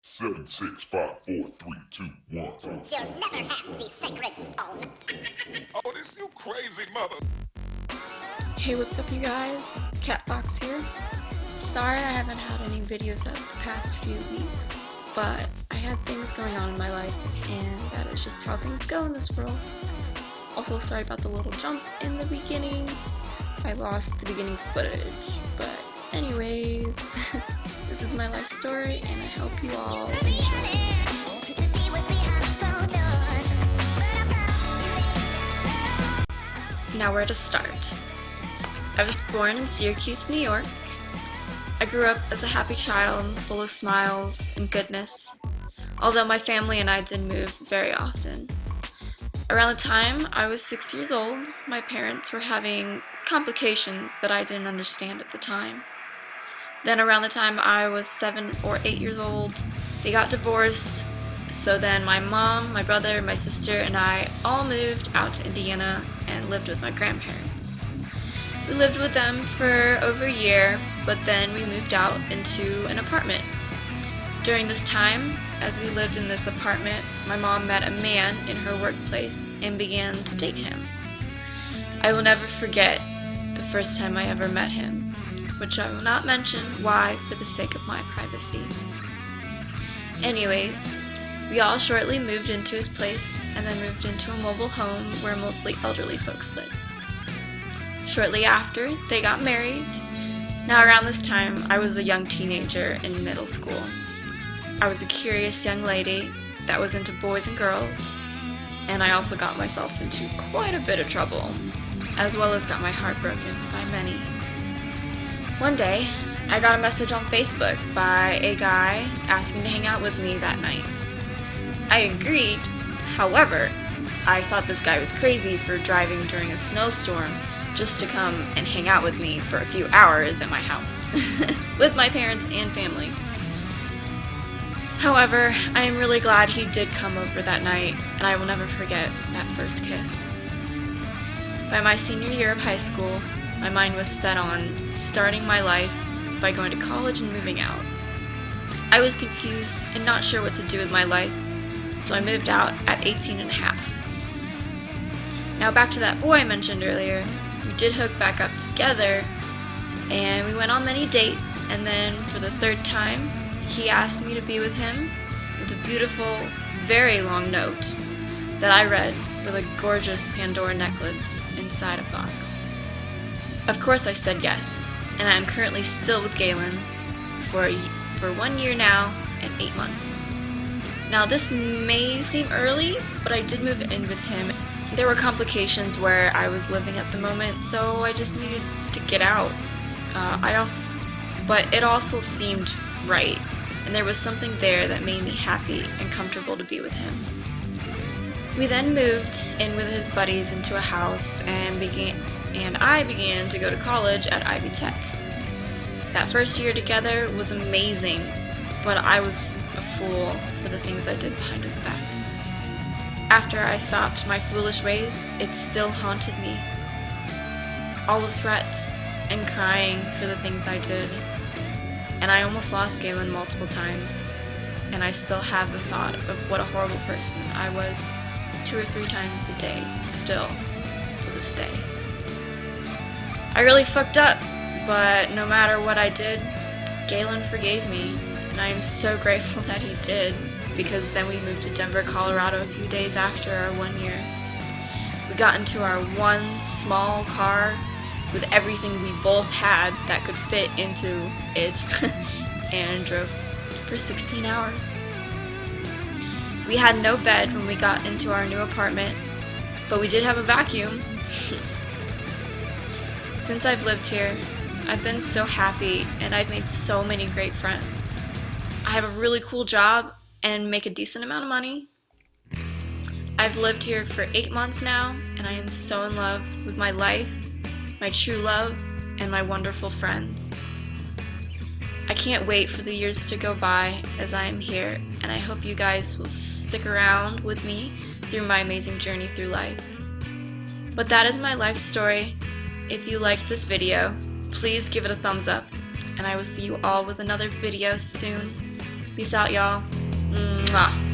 Seven, 6, 5, 4, 3, 2, 1. You'll never have the sacred stone. Oh, this you crazy mother. Hey, what's up you guys? It's Katfox here. Sorry I haven't had any videos up the past few weeks, but I had things going on in my life, and that is just how things go in this world. Also, sorry about the little jump in the beginning. I lost the beginning footage, but anyways, this is my life story, and I hope you all enjoy. Now where to start? I was born in Syracuse, New York. I grew up as a happy child, full of smiles and goodness, although my family and I did move very often. Around the time I was 6 years old, my parents were having complications that I didn't understand at the time. Then around the time I was 7 or 8 years old, they got divorced, so then my mom, my brother, my sister, and I all moved out to Indiana and lived with my grandparents. We lived with them for over a year, but then we moved out into an apartment. During this time, as we lived in this apartment, my mom met a man in her workplace and began to date him. I will never forget the first time I ever met him, which I will not mention why for the sake of my privacy. Anyways, we all shortly moved into his place and then moved into a mobile home where mostly elderly folks lived. Shortly after, they got married. Now around this time, I was a young teenager in middle school. I was a curious young lady that was into boys and girls, and I also got myself into quite a bit of trouble, as well as got my heart broken by many. One day, I got a message on Facebook by a guy asking to hang out with me that night. I agreed, however, I thought this guy was crazy for driving during a snowstorm just to come and hang out with me for a few hours at my house, with my parents and family. However, I am really glad he did come over that night, and I will never forget that first kiss. By my senior year of high school, my mind was set on starting my life by going to college and moving out. I was confused and not sure what to do with my life, so I moved out at 18 and a half. Now back to that boy I mentioned earlier. We did hook back up together, and we went on many dates, and then for the third time, he asked me to be with him with a beautiful, very long note that I read with a gorgeous Pandora necklace inside a box. Of course I said yes, and I am currently still with Galen for 1 year now and 8 months. Now this may seem early, but I did move in with him. There were complications where I was living at the moment, so I just needed to get out. But it also seemed right, and there was something there that made me happy and comfortable to be with him. We then moved in with his buddies into a house and I began to go to college at Ivy Tech. That first year together was amazing, but I was a fool for the things I did behind his back. After I stopped my foolish ways, it still haunted me. All the threats and crying for the things I did. And I almost lost Galen multiple times. And I still have the thought of what a horrible person I was 2 or 3 times a day, still, to this day. I really fucked up, but no matter what I did, Galen forgave me. And I am so grateful that he did, because then we moved to Denver, Colorado a few days after our 1 year. We got into our one small car with everything we both had that could fit into it and drove for 16 hours. We had no bed when we got into our new apartment, but we did have a vacuum. Since I've lived here, I've been so happy and I've made so many great friends. I have a really cool job and make a decent amount of money. I've lived here for 8 months now, and I am so in love with my life, my true love, and my wonderful friends. I can't wait for the years to go by as I am here, and I hope you guys will stick around with me through my amazing journey through life. But that is my life story. If you liked this video, please give it a thumbs up, and I will see you all with another video soon. Peace out, y'all. Mwah.